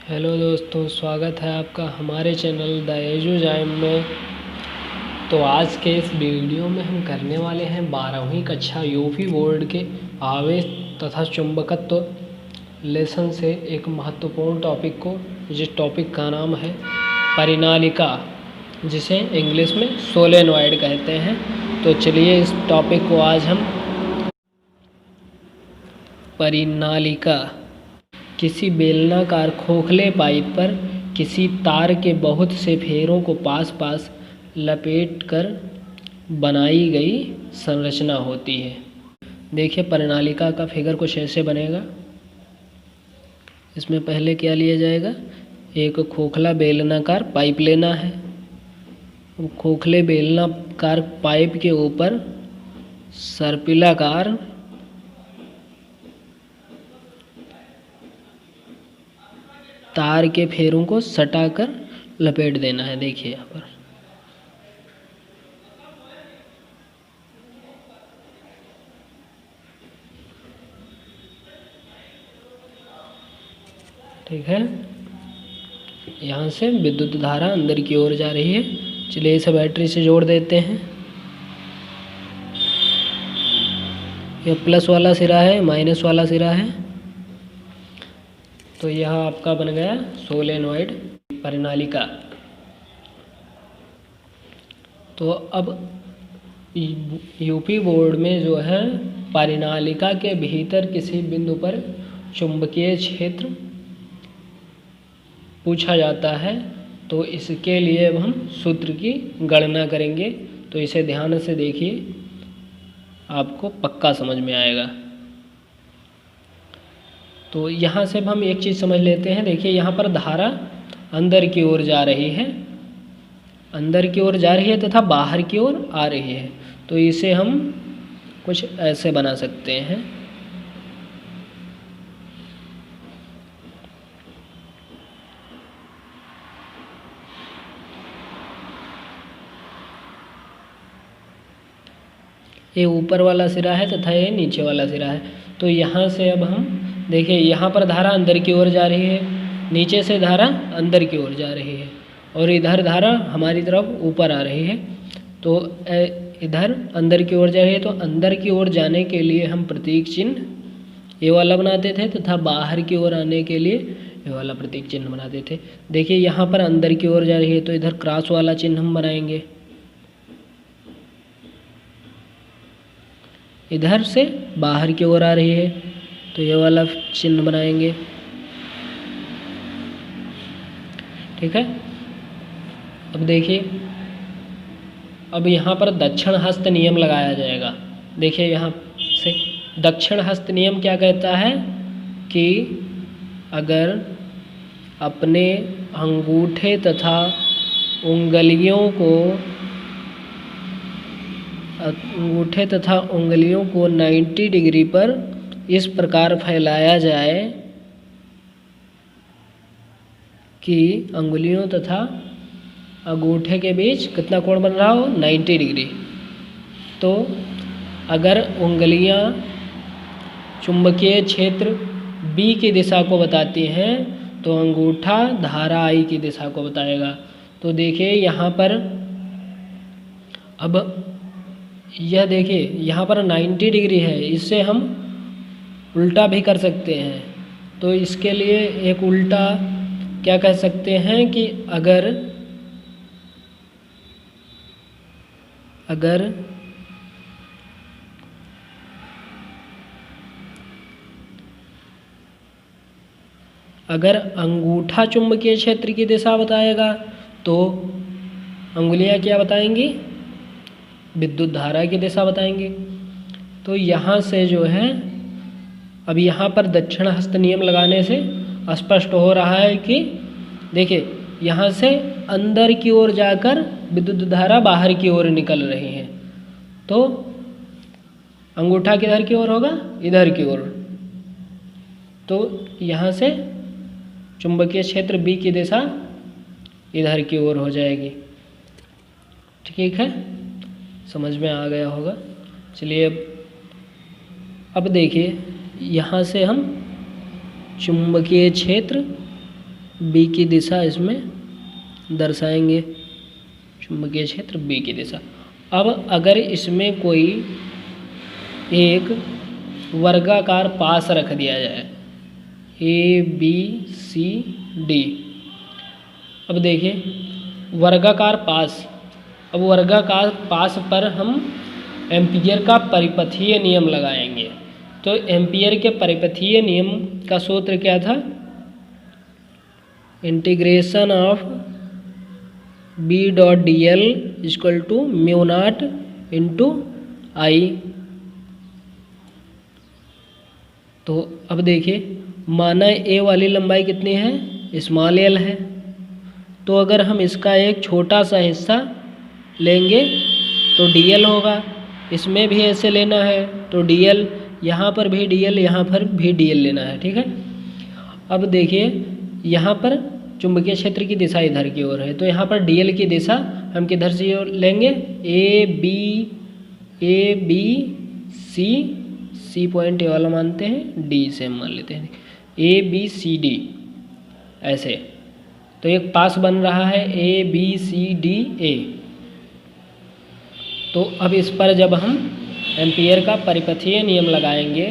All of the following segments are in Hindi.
हेलो दोस्तों, स्वागत है आपका हमारे चैनल द एजुजाइम में। तो आज के इस वीडियो में हम करने वाले हैं 12वीं कक्षा यूपी बोर्ड के आवेश तथा चुंबकत्व लेसन से एक महत्वपूर्ण टॉपिक को, जिस टॉपिक का नाम है परिनालिका, जिसे इंग्लिश में सोलेनॉइड कहते हैं। तो चलिए इस टॉपिक को आज हम परिनालिका किसी बेलनाकार खोखले पाइप पर किसी तार के बहुत से फेरों को पास पास लपेटकर बनाई गई संरचना होती है। देखिए परिनालिका का फिगर कुछ ऐसे बनेगा। इसमें पहले क्या लिया जाएगा, एक खोखला बेलनाकार पाइप लेना है। खोखले बेलनाकार पाइप के ऊपर सर्पिलाकार तार के फेरों को सटाकर लपेट देना है। देखिए यहाँ पर ठीक है। यहाँ से विद्युत धारा अंदर की ओर जा रही है। चलिए इसे बैटरी से जोड़ देते हैं। यह प्लस वाला सिरा है, माइनस वाला सिरा है। तो यह आपका बन गया सोलेनॉइड परिनालिका। तो अब यूपी बोर्ड में जो है परिनालिका के भीतर किसी बिंदु पर चुंबकीय क्षेत्र पूछा जाता है, तो इसके लिए अब हम सूत्र की गणना करेंगे। तो इसे ध्यान से देखिए, आपको पक्का समझ में आएगा। तो यहाँ से हम एक चीज़ समझ लेते हैं। देखिए यहाँ पर धारा अंदर की ओर जा रही है, अंदर की ओर जा रही है तथा बाहर की ओर आ रही है। तो इसे हम कुछ ऐसे बना सकते हैं। ये ऊपर वाला सिरा है तथा ये नीचे वाला सिरा है। तो यहाँ से अब हम देखिए, यहाँ पर धारा अंदर की ओर जा रही है, नीचे से धारा अंदर की ओर जा रही है और इधर धारा हमारी तरफ ऊपर आ रही है। तो इधर अंदर की ओर जा रही है, तो अंदर की ओर जाने के लिए हम प्रतीक चिन्ह ये वाला बनाते थे तथा बाहर की ओर आने के लिए ये वाला प्रतीक चिन्ह बनाते थे। देखिए यहाँ पर अंदर की ओर जा रही है, तो इधर क्रॉस वाला चिन्ह हम बनाएंगे। इधर से बाहर की ओर आ रही है, तो ये वाला चिन्ह बनाएंगे। ठीक है। अब देखिए, अब यहाँ पर दक्षिण हस्त नियम लगाया जाएगा। देखिए यहाँ से दक्षिण हस्त नियम क्या कहता है कि अगर अपने अंगूठे तथा उंगलियों को 90 डिग्री पर इस प्रकार फैलाया जाए कि अंगुलियों तथा अंगूठे के बीच कितना कोण बन रहा हो, 90 डिग्री। तो अगर उंगलियां चुंबकीय क्षेत्र B की दिशा को बताती हैं, तो अंगूठा धारा I की दिशा को बताएगा। तो देखिए यहाँ पर अब यह देखिए यहाँ पर 90 डिग्री है, इससे हम उल्टा भी कर सकते हैं। तो इसके लिए एक उल्टा क्या कह सकते हैं कि अगर अंगूठा चुंबकीय क्षेत्र की दिशा बताएगा, तो अंगुलियां क्या बताएंगी, विद्युत धारा की दिशा बताएंगी। तो यहाँ से जो है, अब यहाँ पर दक्षिण हस्त नियम लगाने से स्पष्ट हो रहा है कि देखिए यहाँ से अंदर की ओर जाकर विद्युत धारा बाहर की ओर निकल रही है। तो अंगूठा किधर की ओर होगा, इधर की ओर। तो यहाँ से चुंबकीय क्षेत्र B की दिशा इधर की ओर हो जाएगी। ठीक है, समझ में आ गया होगा। चलिए अब देखिए यहाँ से हम चुंबकीय क्षेत्र बी की दिशा इसमें दर्शाएंगे, चुंबकीय क्षेत्र बी की दिशा। अब अगर इसमें कोई एक वर्गाकार पास रख दिया जाए ए बी सी डी। अब देखिए वर्गाकार पास, अब वर्गाकार पास पर हम एम्पियर का परिपथीय नियम लगाएंगे। तो एम्पियर के परिपथीय नियम का सूत्र क्या था? Integration of B dot D L equal to mu naught into I. तो अब देखिए माना ए वाली लंबाई कितनी है? स्मॉल एल है। तो अगर हम इसका एक छोटा सा हिस्सा लेंगे तो डी एल होगा। इसमें भी ऐसे लेना है तो डी एल, यहाँ पर भी डी एल, यहाँ पर भी डी एल लेना है। ठीक है। अब देखिए यहाँ पर चुंबकीय क्षेत्र की दिशा इधर की ओर है, तो यहाँ पर डी एल की दिशा हम किधर से लेंगे? A B C point A वाला मानते हैं, डी से हम मान लेते हैं ए बी सी डी ऐसे। तो एक पास बन रहा है A B C D A. तो अब इस पर जब हम एम्पियर का परिपथीय नियम लगाएंगे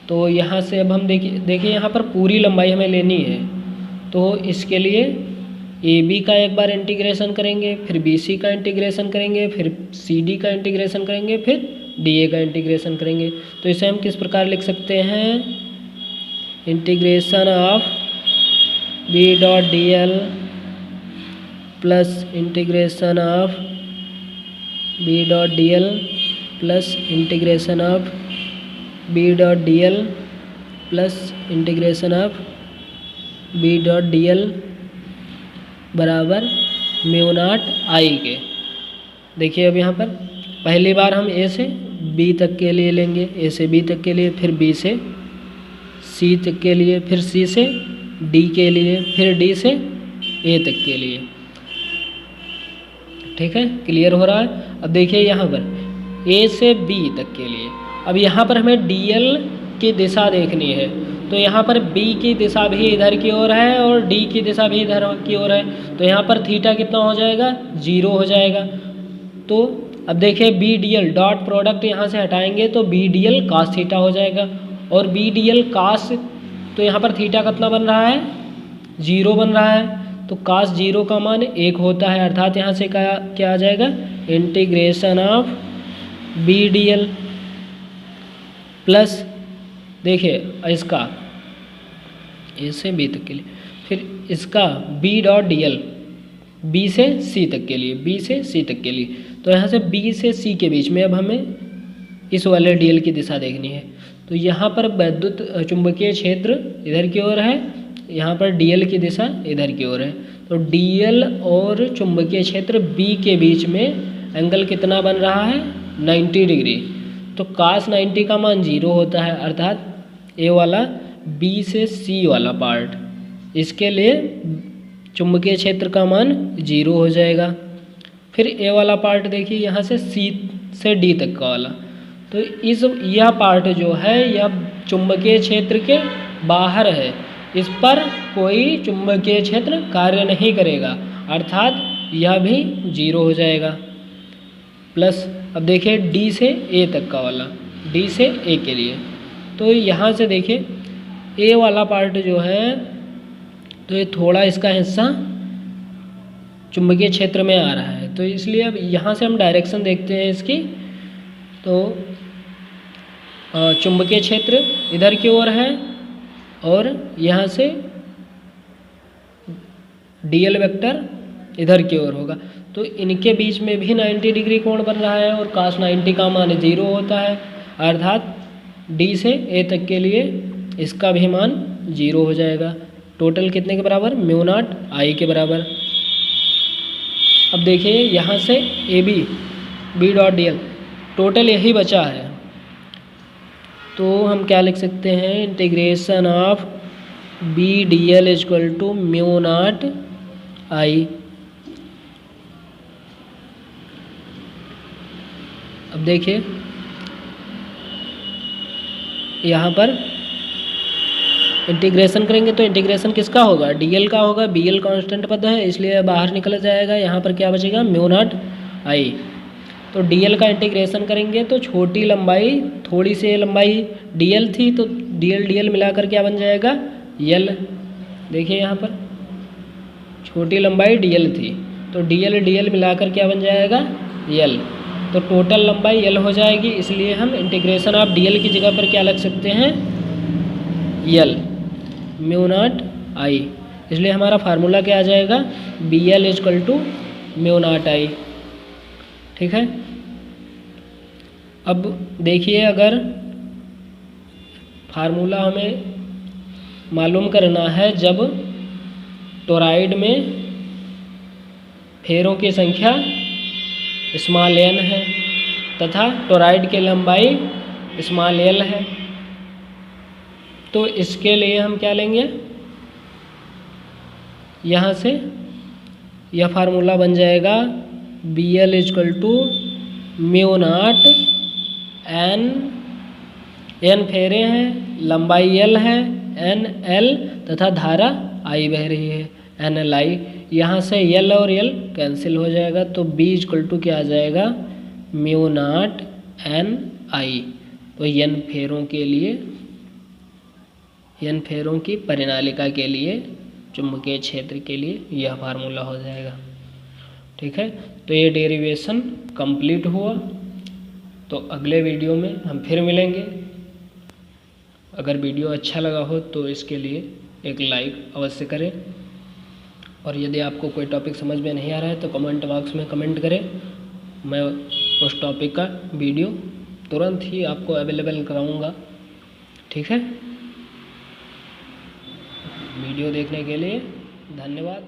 तो यहाँ से अब हम देखिए यहाँ पर पूरी लंबाई हमें लेनी है। तो इसके लिए ए बी का एक बार इंटीग्रेशन करेंगे, फिर बी सी का इंटीग्रेशन करेंगे, फिर सी डी का इंटीग्रेशन करेंगे, फिर डी ए का इंटीग्रेशन करेंगे। तो इसे हम किस प्रकार लिख सकते हैं? Integration of B dot D L plus integration of B dot D L plus integration of B dot D L plus integration of B dot D L बराबर म्यू नॉट आई के। देखिए अब यहाँ पर पहली बार हम ए से बी तक के लिए लेंगे, ए से बी तक के लिए, फिर बी से सी तक के लिए, फिर सी से डी के लिए, फिर डी से ए तक के लिए। ठीक है, क्लियर हो रहा है? अब देखिए यहाँ पर ए से बी तक के लिए, अब यहाँ पर हमें डी एल की दिशा देखनी है। तो यहाँ पर बी की दिशा भी इधर की ओर है और डी की दिशा भी इधर की ओर है। तो यहाँ पर थीटा कितना हो जाएगा? 0 हो जाएगा। तो अब देखिए B D L dot product यहाँ से हटाएंगे तो B D L cos theta हो जाएगा, और बी डी एल कास, तो यहाँ पर थीटा कितना बन रहा है? 0 बन रहा है। तो कास 0 का मान 1 होता है, अर्थात यहाँ से क्या आ जाएगा? Integration of B D L plus, देखिए इसका ए से बी तक के लिए, फिर इसका B dot D L B से सी तक के लिए, बी से सी तक के लिए। तो यहाँ से बी से सी के बीच में अब हमें इस वाले डी एल की दिशा देखनी है। तो यहाँ पर वैद्युत चुंबकीय क्षेत्र इधर की ओर है, यहाँ पर डी एल की दिशा इधर की ओर है। तो डी एल और चुंबकीय क्षेत्र बी के बीच में एंगल कितना बन रहा है? 90 डिग्री। तो कास 90 का मान 0 होता है, अर्थात ए वाला बी से सी वाला पार्ट, इसके लिए चुंबकीय क्षेत्र का मान 0 हो जाएगा। फिर ए वाला पार्ट देखिए यहाँ से सी से डी तक का वाला, तो यह पार्ट जो है यह चुंबकीय क्षेत्र के बाहर है, इस पर कोई चुंबकीय क्षेत्र कार्य नहीं करेगा, अर्थात यह भी 0 हो जाएगा। प्लस अब देखिए डी से ए तक का वाला, डी से ए के लिए, तो यहाँ से देखिए ए वाला पार्ट जो है तो ये थोड़ा इसका हिस्सा चुंबकीय क्षेत्र में आ रहा है। तो इसलिए अब यहाँ से हम डायरेक्शन देखते हैं इसकी, तो चुंबकीय क्षेत्र इधर की ओर है और यहाँ से डी एल वेक्टर इधर की ओर होगा। तो इनके बीच में भी 90 डिग्री कोण बन रहा है और कास 90 का मान 0 होता है, अर्थात डी से ए तक के लिए इसका भी मान 0 हो जाएगा। टोटल कितने के बराबर? म्यू नॉट आई के बराबर। अब देखिए यहाँ से a B dot D L total यही बचा है, तो हम क्या लिख सकते हैं? Integration of B D L equal to mu naught I. अब देखिए यहाँ पर इंटीग्रेशन करेंगे तो इंटीग्रेशन किसका होगा, dl का होगा, bl कांस्टेंट पद है इसलिए बाहर निकल जाएगा, यहाँ पर क्या बचेगा म्यू नॉट आई। तो dl का इंटीग्रेशन करेंगे तो छोटी लंबाई थोड़ी सी लंबाई dl थी तो dl dl मिलाकर क्या बन जाएगा l। देखिए यहाँ पर छोटी लंबाई dl थी तो dl dl मिलाकर क्या बन जाएगा l, तो टोटल लंबाई l हो जाएगी, इसलिए हम इंटीग्रेशन ऑफ dl की जगह पर क्या लग सकते हैं l म्यू नॉट आई। इसलिए हमारा फार्मूला क्या आ जाएगा bl is equal to mu naught I. ठीक है, अब देखिए अगर फार्मूला हमें मालूम करना है जब टोराइड में फेरों की संख्या स्मॉल n है तथा टोराइड की लंबाई स्मॉल l है, तो इसके लिए हम क्या लेंगे, यहाँ से यह फार्मूला बन जाएगा bl is equal to mu naught n फेरे हैं, लंबाई l है, n l तथा धारा I बह रही है NLI। यहाँ से l और l कैंसिल हो जाएगा तो b इजकल टू क्या आ जाएगा म्यू नॉट NI। तो n फेरों के लिए, n फेरों की परिनालिका के लिए, चुंबकीय क्षेत्र के लिए यह फार्मूला हो जाएगा। ठीक है, तो ये डेरिवेशन कंप्लीट हुआ। तो अगले वीडियो में हम फिर मिलेंगे। अगर वीडियो अच्छा लगा हो तो इसके लिए एक लाइक अवश्य करें, और यदि आपको कोई टॉपिक समझ में नहीं आ रहा है तो कमेंट बॉक्स में कमेंट करें, मैं उस टॉपिक का वीडियो तुरंत ही आपको अवेलेबल कराऊंगा। ठीक है, वीडियो देखने के लिए धन्यवाद।